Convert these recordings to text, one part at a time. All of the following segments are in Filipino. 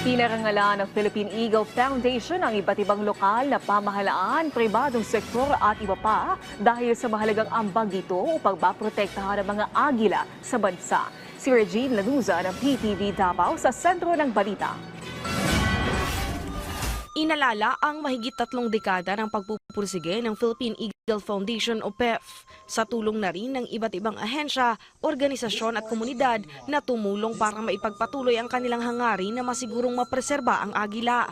Pinarangalan ng Philippine Eagle Foundation ang iba't ibang lokal na pamahalaan, pribadong sektor at iba pa dahil sa mahalagang ambag ito upang maprotektahan ang mga agila sa bansa. Si Regine Lanuza ng PTV Davao sa sentro ng balita. Inalala ang mahigit 3 dekada ng pagpupursige ng Philippine Eagle Foundation o PEF sa tulong na rin ng iba't ibang ahensya, organisasyon at komunidad na tumulong para maipagpatuloy ang kanilang hangarin na masigurong mapreserba ang agila.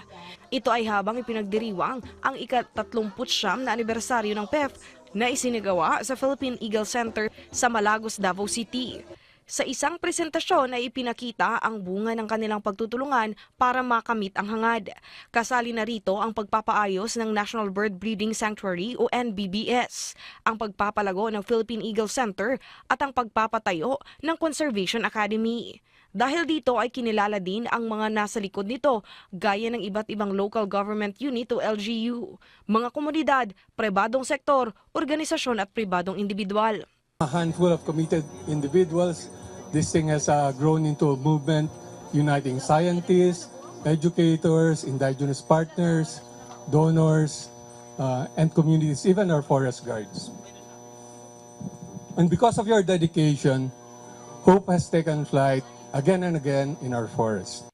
Ito ay habang ipinagdiriwang ang ika-39 na anibersaryo ng PEF na isinagawa sa Philippine Eagle Center sa Malagos, Davao City. Sa isang presentasyon ay ipinakita ang bunga ng kanilang pagtutulungan para makamit ang hangad. Kasali na rito ang pagpapaayos ng National Bird Breeding Sanctuary o NBBS, ang pagpapalago ng Philippine Eagle Center at ang pagpapatayo ng Conservation Academy. Dahil dito ay kinilala din ang mga nasa likod nito gaya ng iba't ibang local government unit o LGU, mga komunidad, pribadong sektor, organisasyon at pribadong individual. A handful of committed individuals, this thing has grown into a movement uniting scientists, educators, indigenous partners, donors, and communities, even our forest guards. And because of your dedication, hope has taken flight again and again in our forest.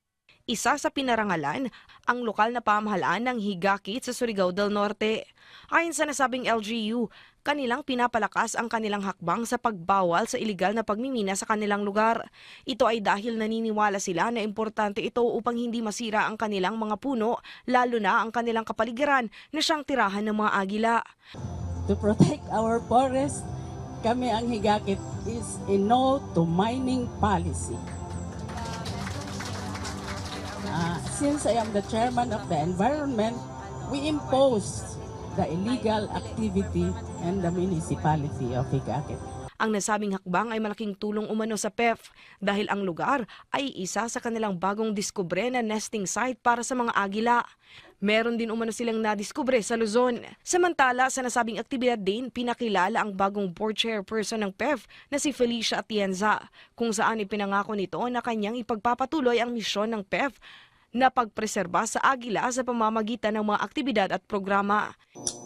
Isa sa pinarangalan ang lokal na pamahalaan ng Higakit sa Surigao del Norte. Ayon sa nasabing LGU, kanilang pinapalakas ang kanilang hakbang sa pagbawal sa ilegal na pagmimina sa kanilang lugar. Ito ay dahil naniniwala sila na importante ito upang hindi masira ang kanilang mga puno, lalo na ang kanilang kapaligiran na siyang tirahan ng mga agila. To protect our forest, kami ang Higakit is a no to mining policy. Since I am the chairman of the environment, we imposed the illegal activity and the municipality of Higakit. Ang nasabing hakbang ay malaking tulong umano sa PEF dahil ang lugar ay isa sa kanilang bagong diskubre na nesting site para sa mga agila. Meron din umano silang nadiskubre sa Luzon. Samantala, sa nasabing aktibidad din, pinakilala ang bagong board chairperson ng PEF na si Felicia Atienza, kung saan ipinangako nito na kanyang ipagpapatuloy ang misyon ng PEF na pagpreserba sa agila sa pamamagitan ng mga aktibidad at programa.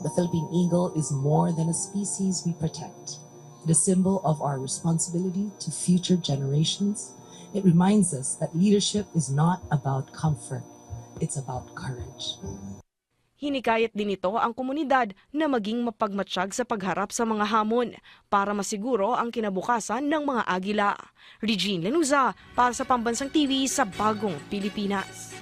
The Philippine eagle is more than a species we protect. It is a symbol of our responsibility to future generations. It reminds us that leadership is not about comfort, it's about courage. Hinikayat din ito ang komunidad na maging mapagmatsyag sa pagharap sa mga hamon para masiguro ang kinabukasan ng mga agila. Regine Lanuza para sa Pambansang TV sa Bagong Pilipinas.